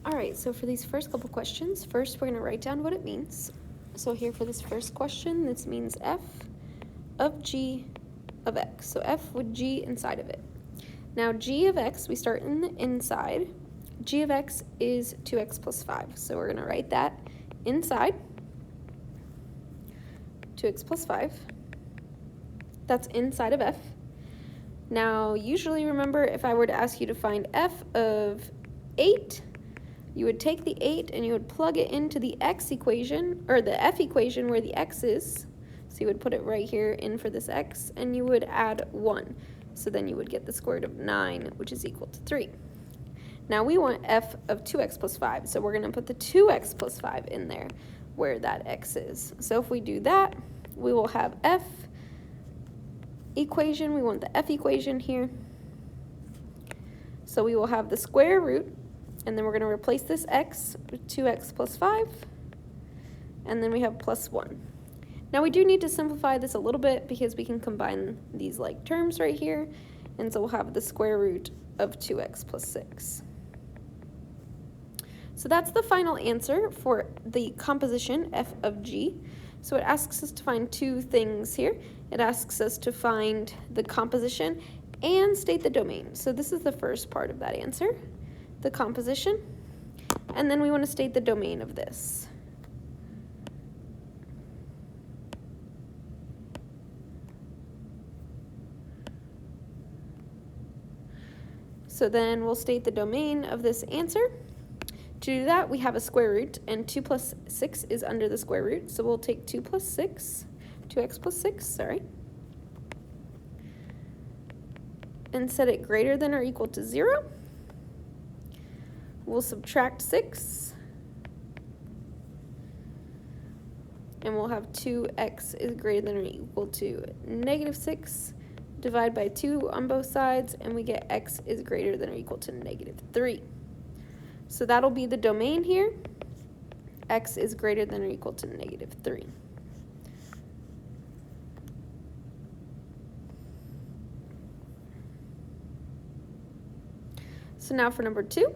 All right, so for these first couple questions, first we're going to write down what it means. So here for this first question, this means f of g of x. So f with g inside of it. Now g of x, we start in the inside. G of x is 2x plus 5. So we're going to write that inside 2x plus 5. That's inside of f. Now, usually remember, if I were to ask you to find f of 8, you would take the 8 and you would plug it into the x equation, or the f equation where the x is. So you would put it right here in for this x, and you would add 1. So then you would get the square root of 9, which is equal to 3. Now we want f of 2x plus 5, so we're going to put the 2x plus 5 in there where that x is. So if we do that, we will have f equation, we want the f equation here. So we will have the square root, and then we're going to replace this x with 2x plus 5, and then we have plus 1. Now we do need to simplify this a little bit because we can combine these like terms right here, and so we'll have the square root of 2x plus 6. So that's the final answer for the composition f of g. So it asks us to find two things here. It asks us to find the composition and state the domain. So this is the first part of that answer, the composition, and then we want to state the domain of this. So then we'll state the domain of this answer. To do that, we have a square root, and 2 plus 6 is under the square root, so we'll take 2 plus 6, 2x plus 6, sorry, and set it greater than or equal to 0. We'll subtract 6, and we'll have 2x is greater than or equal to negative 6, divide by 2 on both sides, and we get x is greater than or equal to negative 3. So that'll be the domain here. X is greater than or equal to negative 3. So now for number 2,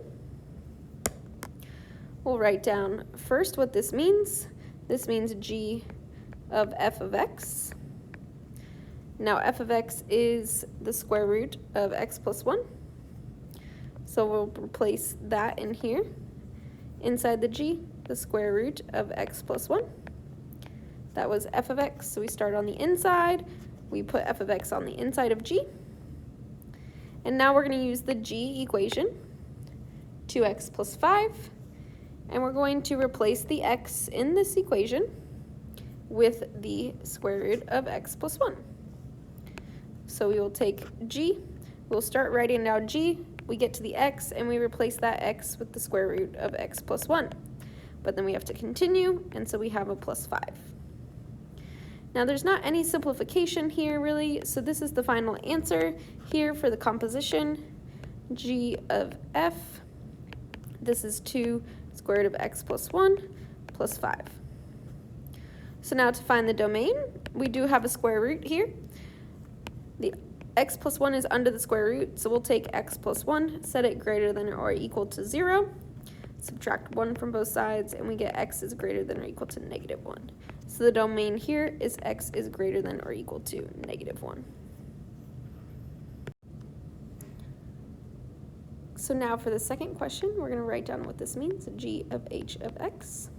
we'll write down first what this means. This means g of f of x. Now f of x is the square root of x plus 1. So we'll replace that in here. Inside the g, the square root of x plus 1. That was f of x, so we start on the inside. We put f of x on the inside of g. And now we're going to use the g equation, 2x plus 5. And we're going to replace the x in this equation with the square root of x plus 1. So we will take g. We'll start writing down g. We get to the x, and we replace that x with the square root of x plus 1. But then we have to continue, and so we have a plus 5. Now there's not any simplification here, really, so this is the final answer here for the composition, g of f. This is 2 square root of x plus 1 plus 5. So now to find the domain, we do have a square root here. The x plus 1 is under the square root, so we'll take x plus 1, set it greater than or equal to 0, subtract 1 from both sides, and we get x is greater than or equal to negative 1. So the domain here is x is greater than or equal to negative 1. So now for the second question, we're going to write down what this means, g of h of x.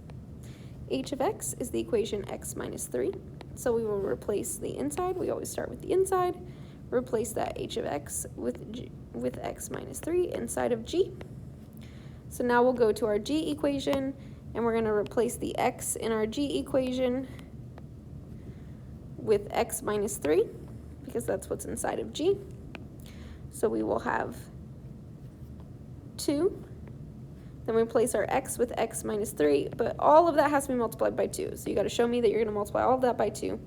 H of x is the equation x minus 3. So we will replace the inside. We always start with the inside. Replace that h of x with x minus 3 inside of g. So now we'll go to our g equation, and we're going to replace the x in our g equation with x minus 3, because that's what's inside of g. So we will have 2. Then we replace our x with x minus 3, but all of that has to be multiplied by 2. So you got to show me that you're going to multiply all of that by 2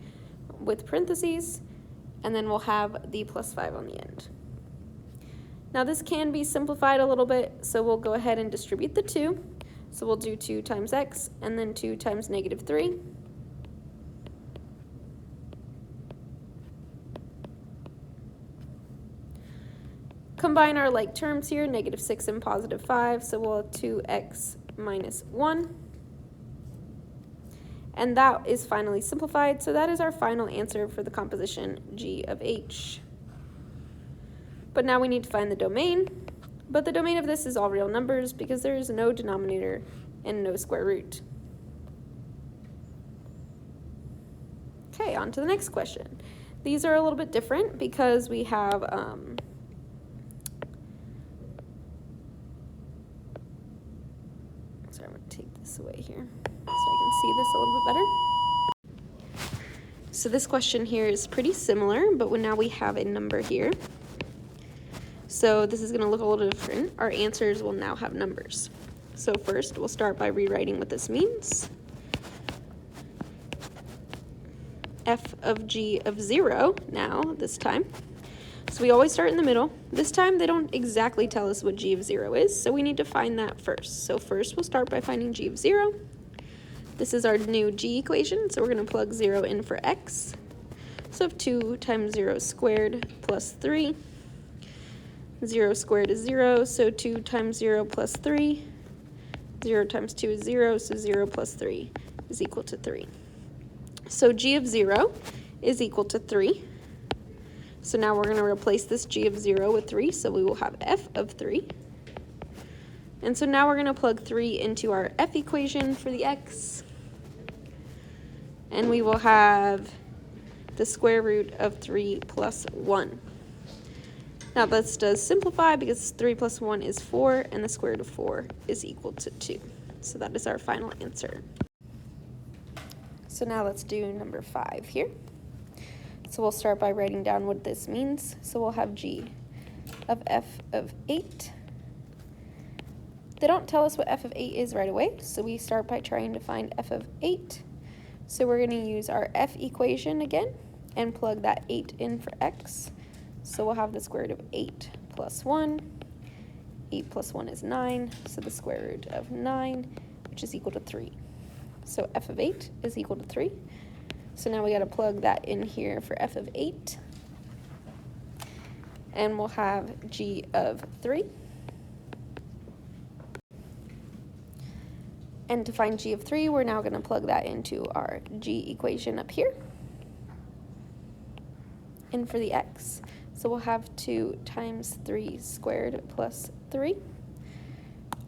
with parentheses, and then we'll have the plus 5 on the end. Now this can be simplified a little bit, so we'll go ahead and distribute the 2. So we'll do 2 times x, and then 2 times negative 3. combine our like terms here, negative 6 and positive 5, so we'll have 2x minus 1. And that is finally simplified, so that is our final answer for the composition g of h. But now we need to find the domain, but the domain of this is all real numbers because there is no denominator and no square root. Okay, on to the next question. These are a little bit different because we have sorry, I'm going to take this away here so I can see this a little bit better. So this question here is pretty similar, but now we have a number here. So this is going to look a little different. Our answers will now have numbers. So first, we'll start by rewriting what this means. F of g of 0 now, this time. So we always start in the middle. This time, they don't exactly tell us what g of 0 is, so we need to find that first. So first, we'll start by finding g of 0. This is our new g equation, so we're going to plug 0 in for x. So I have 2 times 0 squared plus 3. 0 squared is 0, so 2 times 0 plus 3. 0 times 2 is 0, so 0 plus 3 is equal to 3. So g of 0 is equal to 3. So now we're going to replace this g of 0 with 3, so we will have f of 3. And so now we're going to plug 3 into our f equation for the x. And we will have the square root of 3 plus 1. Now this does simplify because 3 plus 1 is 4, and the square root of 4 is equal to 2. So that is our final answer. So now let's do number 5 here. So we'll start by writing down what this means. So we'll have g of f of 8. They don't tell us what f of 8 is right away, so we start by trying to find f of 8. So we're going to use our f equation again and plug that 8 in for x. So we'll have the square root of 8 plus 1. 8 plus 1 is 9, so the square root of 9, which is equal to 3. So f of 8 is equal to 3. So now we got to plug that in here for f of 8. And we'll have g of 3. And to find g of 3, we're now going to plug that into our g equation up here. And for the x, so we'll have 2 times 3 squared plus 3.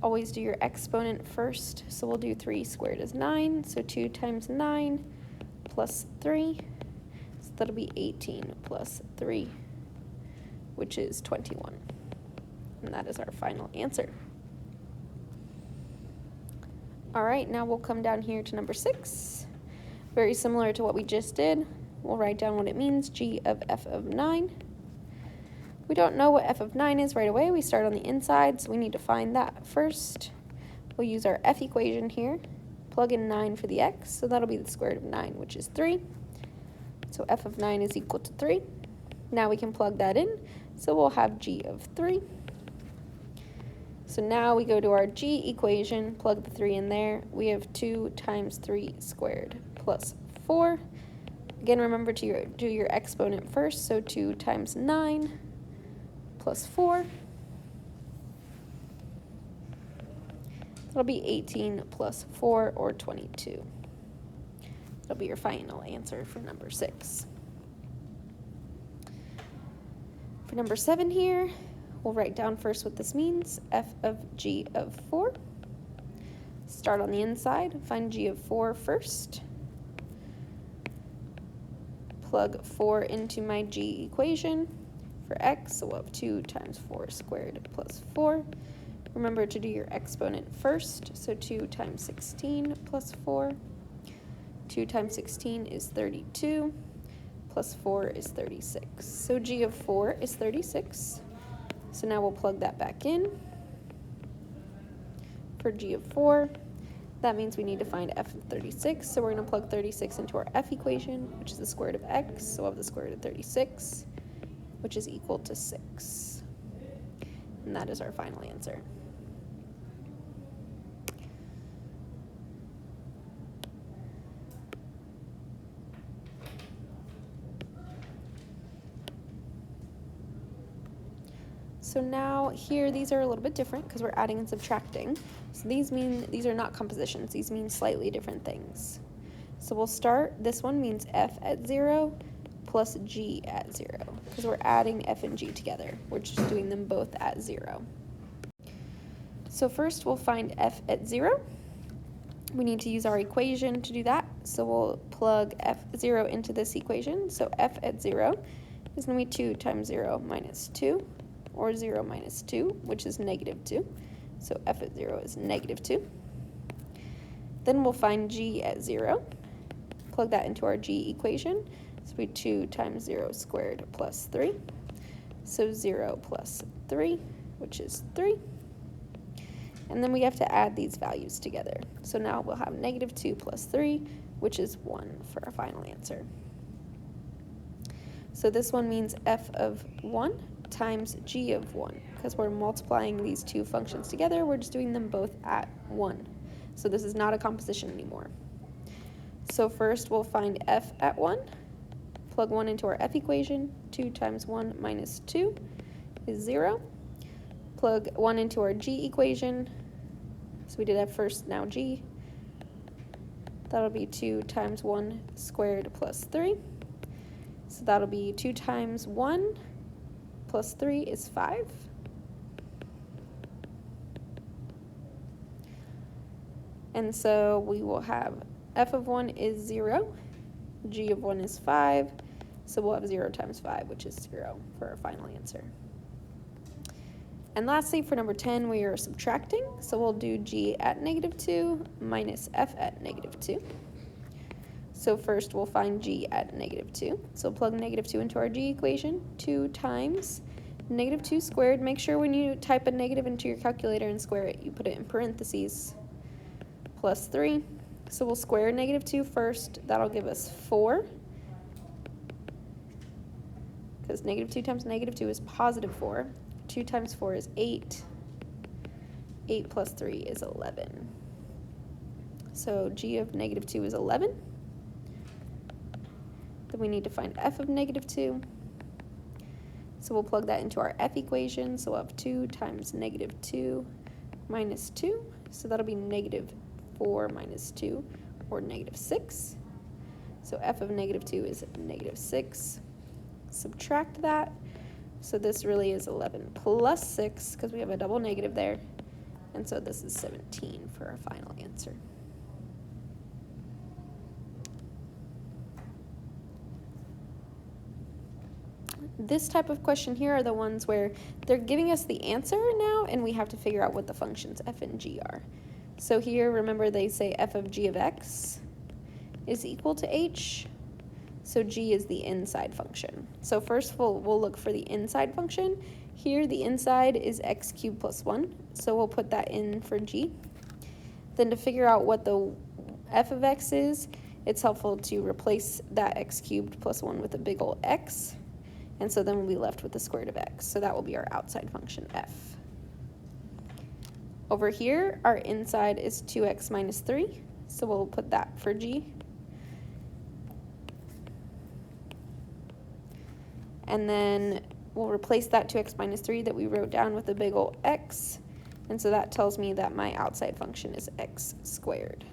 Always do your exponent first, so we'll do 3 squared is 9, so 2 times 9 plus 3, so that'll be 18 plus 3, which is 21. And that is our final answer. All right, now we'll come down here to number 6. Very similar to what we just did. We'll write down what it means, g of f of 9. We don't know what f of 9 is right away. We start on the inside, so we need to find that first. We'll use our f equation here, plug in 9 for the x, so that'll be the square root of 9, which is 3. So f of 9 is equal to 3. Now we can plug that in, so we'll have g of 3. So now we go to our g equation, plug the 3 in there. We have 2 times 3 squared plus 4. Again, remember to do your exponent first, so 2 times 9 plus 4. That'll be 18 plus 4, or 22. That'll be your final answer for number 6. For number 7 here, we'll write down first what this means, f of g of 4. Start on the inside, find g of 4 first. Plug 4 into my g equation for x, so we'll have 2 times 4 squared plus 4. Remember to do your exponent first, so 2 times 16 plus 4. 2 times 16 is 32, plus 4 is 36. So g of 4 is 36. So now we'll plug that back in for g of 4. That means we need to find f of 36, so we're going to plug 36 into our f equation, which is the square root of x, so we'll have the square root of 36, which is equal to 6. And that is our final answer. So now here, these are a little bit different because we're adding and subtracting. So these are not compositions. These mean slightly different things. So we'll start, this one means f at 0 plus g at 0 because we're adding f and g together. We're just doing them both at 0. So first we'll find f at 0. We need to use our equation to do that. So we'll plug f0 into this equation. So f at 0 is going to be 2 times 0 minus 2, or 0 minus 2, which is negative 2. So f at 0 is negative 2. Then we'll find g at 0. Plug that into our g equation. So we 2 times 0 squared plus 3. So 0 plus 3, which is 3. And then we have to add these values together. So now we'll have negative 2 plus 3, which is 1 for our final answer. So this one means f of 1 times g of 1. Because we're multiplying these two functions together, we're just doing them both at 1. So this is not a composition anymore. So first we'll find f at 1. Plug 1 into our f equation. 2 times 1 minus 2 is 0. Plug 1 into our g equation. So we did f first, now g. That'll be 2 times 1 squared plus 3. So that'll be 2 times 1 plus 3 is 5. And so we will have f of 1 is 0, g of 1 is 5, so we'll have 0 times 5, which is 0 for our final answer. And lastly, for number 10, we are subtracting, so we'll do g at negative 2 minus f at negative 2. So first we'll find g at negative 2. So plug negative 2 into our g equation. 2 times negative 2 squared. Make sure when you type a negative into your calculator and square it, you put it in parentheses, plus 3. So we'll square negative 2 first. That'll give us 4. Because negative 2 times negative 2 is positive 4. 2 times 4 is 8. 8 plus 3 is 11. So g of negative 2 is 11. Then we need to find f of negative 2. So we'll plug that into our f equation. So we'll have 2 times negative 2 minus 2. So that'll be negative 4 minus 2, or negative 6. So f of negative 2 is negative 6. Subtract that. So this really is 11 plus 6, because we have a double negative there. And so this is 17 for our final answer. This type of question here are the ones where they're giving us the answer now, and we have to figure out what the functions f and g are. So here, remember they say f of g of x is equal to h. So g is the inside function. So first we'll look for the inside function. Here the inside is x cubed plus 1. So we'll put that in for g. Then to figure out what the f of x is, it's helpful to replace that x cubed plus 1 with a big ol' x. And so then we'll be left with the square root of x. So that will be our outside function f. Over here, our inside is 2x minus 3, so we'll put that for g. And then we'll replace that 2x minus 3 that we wrote down with a big ol' x, and so that tells me that my outside function is x squared.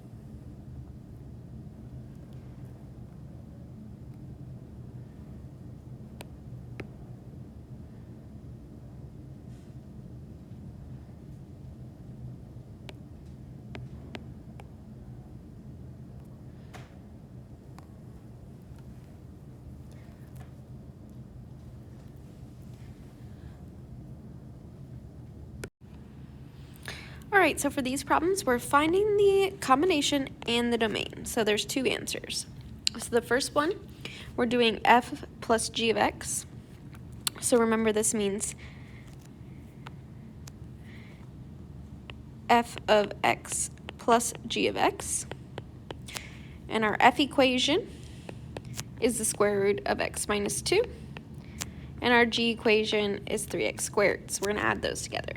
All right, so for these problems, we're finding the combination and the domain. So there's two answers. So the first one, we're doing f plus g of x. So remember, this means f of x plus g of x. And our f equation is the square root of x minus 2. And our g equation is 3x squared. So we're going to add those together.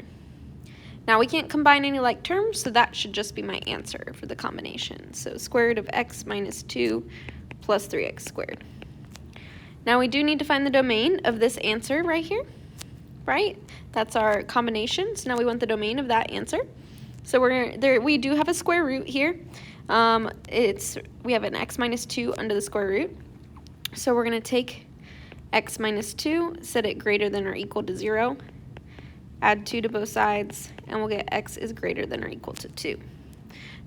Now we can't combine any like terms, so that should just be my answer for the combination. So square root of x minus 2 plus 3x squared. Now we do need to find the domain of this answer right here. right? That's our combination. So now we want the domain of that answer. So we do have a square root here. We have an x minus 2 under the square root. So we're going to take x minus 2, set it greater than or equal to 0, add 2 to both sides, and we'll get x is greater than or equal to 2.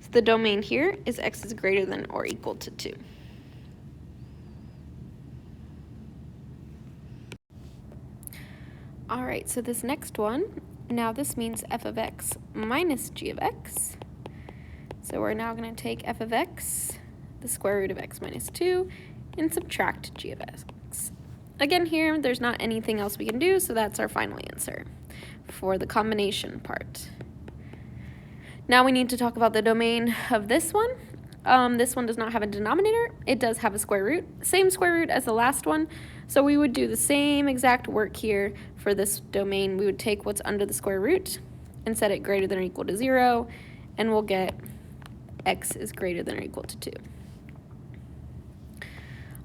So the domain here is x is greater than or equal to 2. All right, so this next one, now this means f of x minus g of x. So we're now going to take f of x, the square root of x minus 2, and subtract g of x. Again here, there's not anything else we can do, so that's our final answer for the combination part. Now we need to talk about the domain of this one. This one does not have a denominator. It does have a square root, same square root as the last one. So we would do the same exact work here for this domain. We would take what's under the square root and set it greater than or equal to 0, and we'll get x is greater than or equal to 2.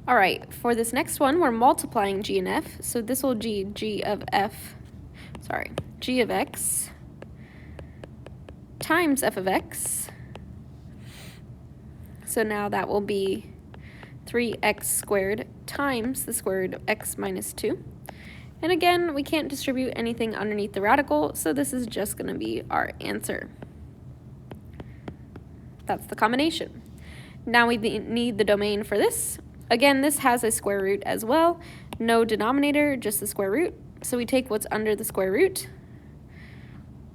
All right, for this next one, we're multiplying g and f. So this will be g of x times f of x. So now that will be 3x squared times the square root of x minus 2. And again, we can't distribute anything underneath the radical, so this is just going to be our answer. That's the combination. Now we need the domain for this. Again, this has a square root as well. No denominator, just the square root. So we take what's under the square root,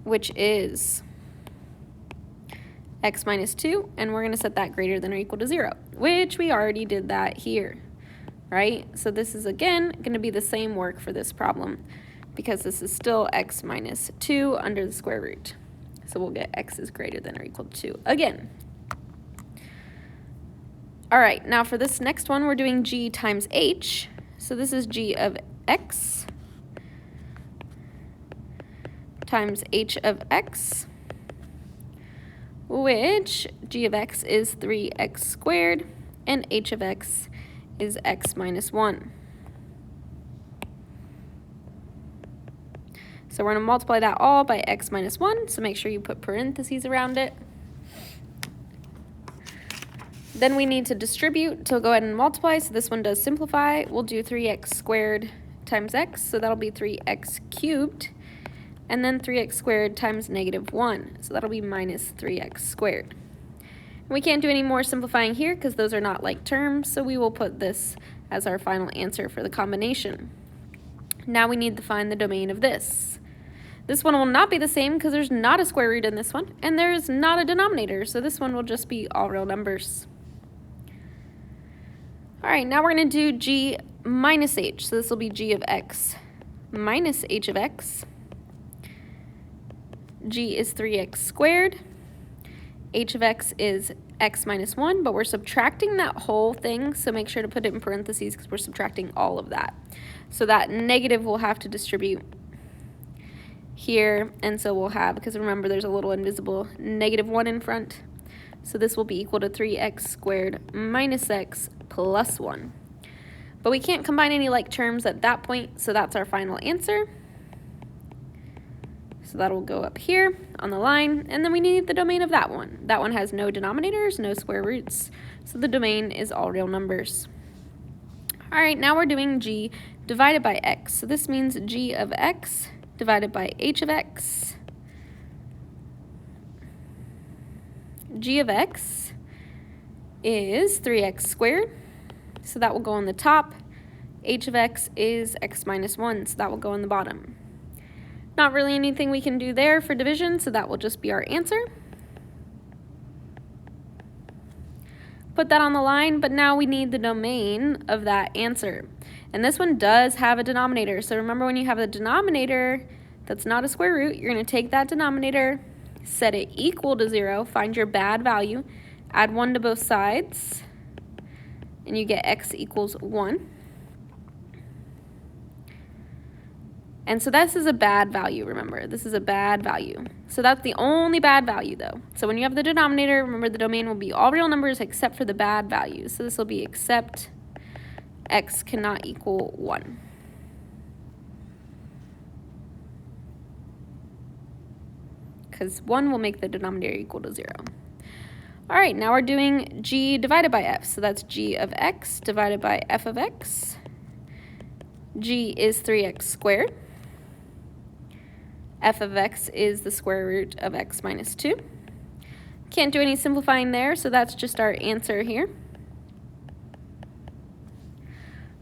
which is x minus 2, and we're going to set that greater than or equal to 0, which we already did that here, right? So this is, again, going to be the same work for this problem because this is still x minus 2 under the square root. So we'll get x is greater than or equal to 2 again. All right, now for this next one, we're doing g times h. So this is g of x times h of x, which g of x is 3x squared, and h of x is x minus 1. So we're going to multiply that all by x minus 1, so make sure you put parentheses around it. Then we need to distribute, so go ahead and multiply. So this one does simplify. We'll do 3x squared times x, so that'll be 3x cubed. And then 3x squared times negative 1, so that'll be minus 3x squared. And we can't do any more simplifying here because those are not like terms, so we will put this as our final answer for the combination. Now we need to find the domain of this. This one will not be the same because there's not a square root in this one, and there's not a denominator, so this one will just be all real numbers. All right, now we're going to do g minus h, so this will be g of x minus h of x. G is 3x squared, h of x is x minus 1, but we're subtracting that whole thing, so make sure to put it in parentheses because we're subtracting all of that. So that negative will have to distribute here, and so we'll have, because remember there's a little invisible negative 1 in front, so this will be equal to 3x squared minus x plus 1. But we can't combine any like terms at that point, so that's our final answer. So that'll go up here on the line, and then we need the domain of that one. That one has no denominators, no square roots, so the domain is all real numbers. All right, now we're doing g divided by x. So this means g of x divided by h of x. G of x is 3x squared, so that will go on the top. H of x is x minus 1, so that will go on the bottom. Not really anything we can do there for division, so that will just be our answer. Put that on the line, but now we need the domain of that answer. And this one does have a denominator, so remember when you have a denominator that's not a square root, you're going to take that denominator, set it equal to 0, find your bad value, add 1 to both sides, and you get x equals 1. And so this is a bad value, remember. This is a bad value. So that's the only bad value, though. So when you have the denominator, remember the domain will be all real numbers except for the bad values. So this will be except x cannot equal 1. because 1 will make the denominator equal to 0. All right, now we're doing g divided by f. So that's g of x divided by f of x. G is 3x squared. F of x is the square root of x minus 2. Can't do any simplifying there, so that's just our answer here.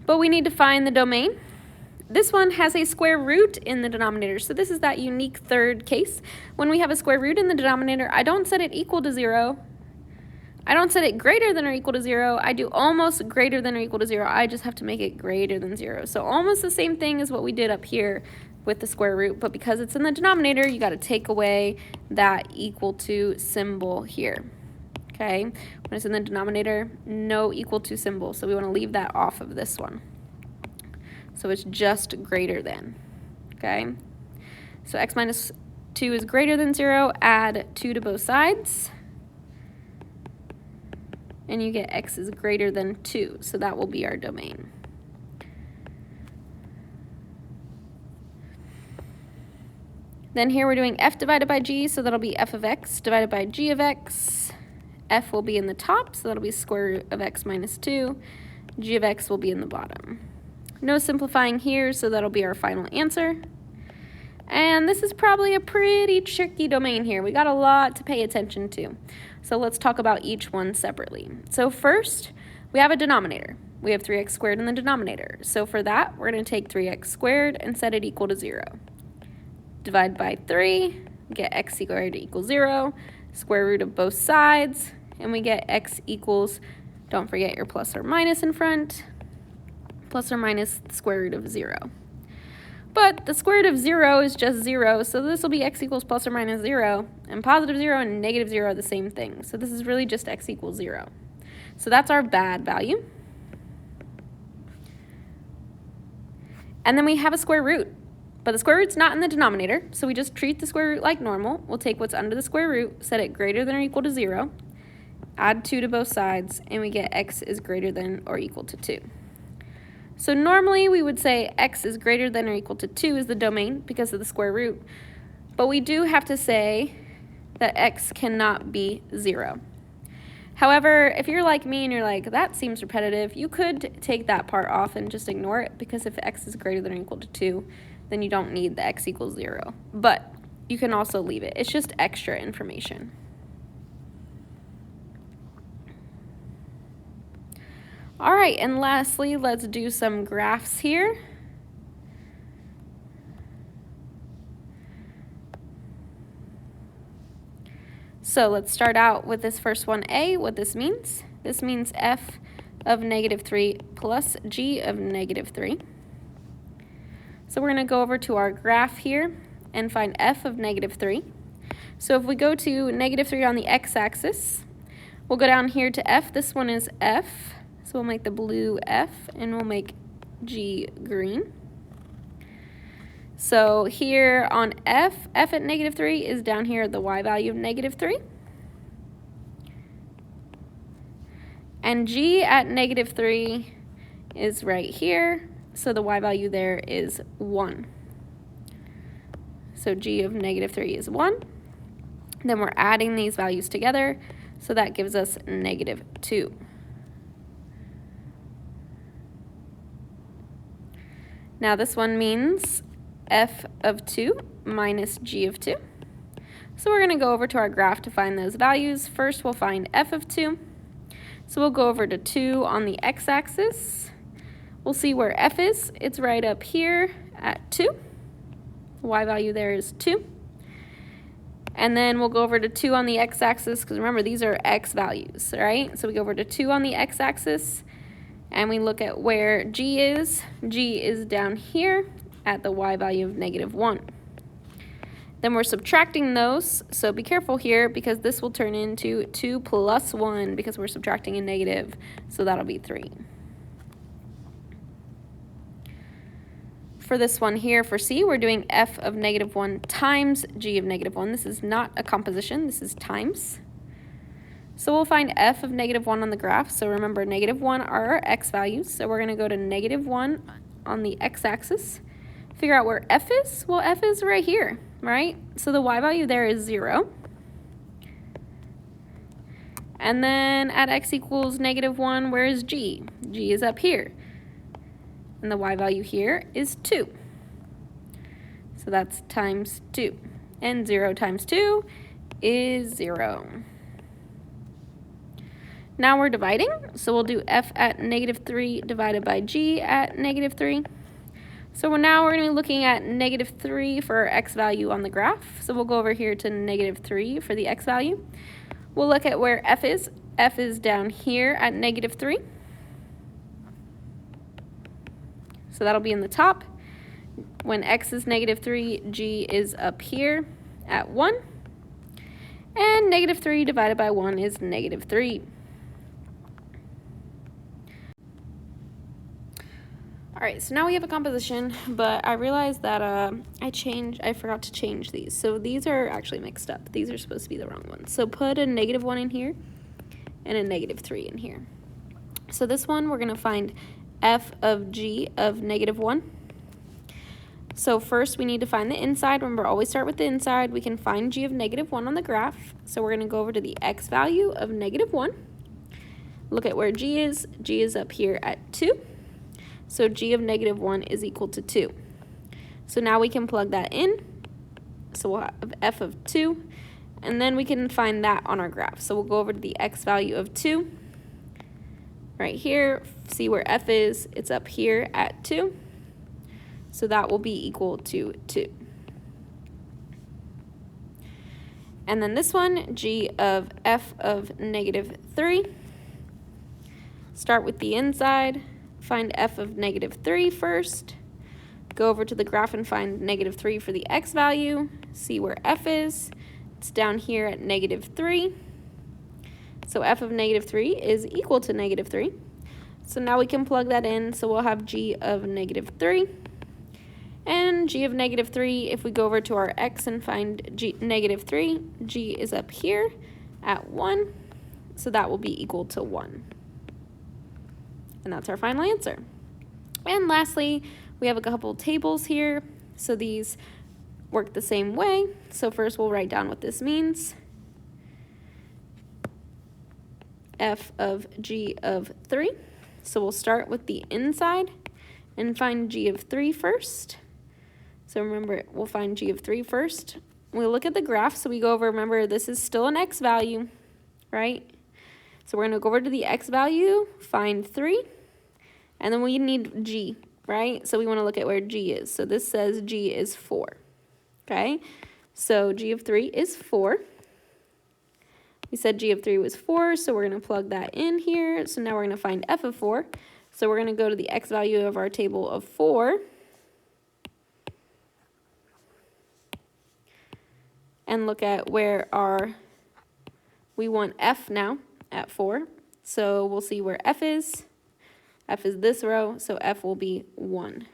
But we need to find the domain. This one has a square root in the denominator, so this is that unique third case. When we have a square root in the denominator, I don't set it equal to 0. I don't set it greater than or equal to 0. I do almost greater than or equal to 0. I just have to make it greater than 0. So almost the same thing as what we did up here with the square root, but because it's in the denominator, you got to take away that equal to symbol here. Okay, when it's in the denominator, no equal to symbol, so we want to leave that off of this one. So it's just greater than. Okay, so x minus 2 is greater than 0. Add 2 to both sides, and you get x is greater than 2, so that will be our domain. Then here we're doing f divided by g, so that'll be f of x divided by g of x. F will be in the top, so that'll be square root of x minus 2. G of x will be in the bottom. No simplifying here, so that'll be our final answer. And this is probably a pretty tricky domain here. We got a lot to pay attention to. So let's talk about each one separately. So first, we have a denominator. We have 3x squared in the denominator. So for that, we're going to take 3x squared and set it equal to 0. Divide by 3, get x squared equals 0, square root of both sides, and we get x equals, don't forget your plus or minus in front, plus or minus the square root of 0. But the square root of 0 is just 0, so this will be x equals plus or minus 0, and positive 0 and negative 0 are the same thing. So this is really just x equals 0. So that's our bad value. And then we have a square root. But the square root's not in the denominator, so we just treat the square root like normal. We'll take what's under the square root, set it greater than or equal to 0, add 2 to both sides, and we get x is greater than or equal to 2. So normally we would say x is greater than or equal to 2 is the domain because of the square root, but we do have to say that x cannot be 0. However, if you're like me and you're like, that seems repetitive, you could take that part off and just ignore it, because if x is greater than or equal to 2, then you don't need the x equals 0. But you can also leave it. It's just extra information. All right, and lastly, let's do some graphs here. So let's start out with this first one, A, what this means. This means f of negative 3 plus g of negative 3. So we're going to go over to our graph here and find f of negative 3. So if we go to negative 3 on the x-axis, we'll go down here to f. This one is f, so we'll make the blue f, and we'll make g green. So here on f at negative 3 is down here at the y value of negative 3. And g at negative 3 is right here. So the y value there is 1. So g of negative 3 is 1. Then we're adding these values together, so that gives us negative 2. Now this one means f of 2 minus g of 2. So we're going to go over to our graph to find those values. First we'll find f of 2. So we'll go over to 2 on the x-axis. We'll see where f is. It's right up here at 2. The y value there is 2. And then we'll go over to 2 on the x-axis, because remember, these are x values, right? So we go over to 2 on the x-axis, and we look at where g is. G is down here at the y value of negative 1. Then we're subtracting those, so be careful here, because this will turn into 2 plus 1, because we're subtracting a negative, so that'll be 3. For this one here, for C, we're doing f of negative 1 times g of negative 1. This is not a composition, this is times. So we'll find f of negative 1 on the graph. So remember, negative 1 are our x values. So we're going to go to negative 1 on the x-axis. Figure out where f is. Well, f is right here. right? So the y value there is 0. And then at x equals -1, where is g? G is up here. And the y value here is 2. So that's times 2. And 0 times 2 is 0. Now we're dividing, so we'll do f at -3 divided by g at -3. So now we're going to be looking at -3 for our x value on the graph. So we'll go over here to -3 for the x value. We'll look at where f is. F is down here at -3. So that'll be in the top. When x is -3, g is up here at 1. And -3 divided by 1 is -3. All right, so now we have a composition, but I realized that I forgot to change these. So these are actually mixed up. These are supposed to be the wrong ones. So put a -1 in here and a -3 in here. So this one, we're going to find f of g of -1. So first we need to find the inside. Remember, always start with the inside. We can find g of -1 on the graph. So we're going to go over to the x value of -1. Look at where g is. G is up here at 2. So g of -1 is equal to 2. So now we can plug that in. So we'll have f of 2. And then we can find that on our graph. So we'll go over to the x value of 2. Right here, see where f is. It's up here at 2. So that will be equal to 2. And then this one, g of f of -3. Start with the inside. Find f of -3 first. Go over to the graph and find -3 for the x value. See where f is. It's down here at -3. So f of -3 is equal to -3. So now we can plug that in. So we'll have g of -3. And g of -3, if we go over to our x and find -3, g is up here at 1. So that will be equal to 1. And that's our final answer. And lastly, we have a couple tables here. So these work the same way. So first we'll write down what this means. F of g of 3. So we'll start with the inside and find g of 3 first. So remember, we'll find g of 3 first. We look at the graph, so we go over, remember, this is still an x value, right? So we're going to go over to the x value, find 3, and then we need g, right? So we want to look at where g is. So this says g is 4, okay? So g of 3 is 4. We said g of 3 was 4, so we're going to plug that in here. So now we're going to find f of 4. So we're going to go to the x value of our table of 4. And look at where we want f now at 4. So we'll see where f is. F is this row, so f will be 1.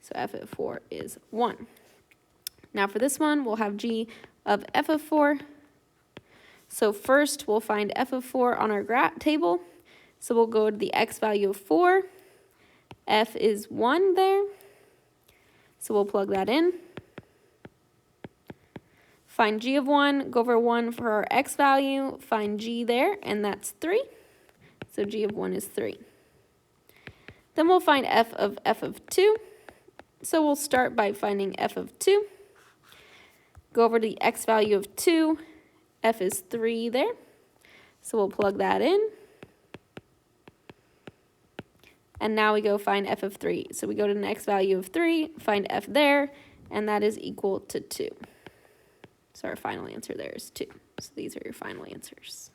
So f of 4 is 1. Now for this one, we'll have g of f of 4. So first, we'll find f of 4 on our table. So we'll go to the x value of 4. F is 1 there. So we'll plug that in. Find g of 1, go over 1 for our x value, find g there, and that's 3. So g of 1 is 3. Then we'll find f of 2. So we'll start by finding f of 2. Go over to the x value of 2. F is 3 there. So we'll plug that in. And now we go find f of 3. So we go to the x value of 3, find f there, and that is equal to 2. So our final answer there is 2. So these are your final answers.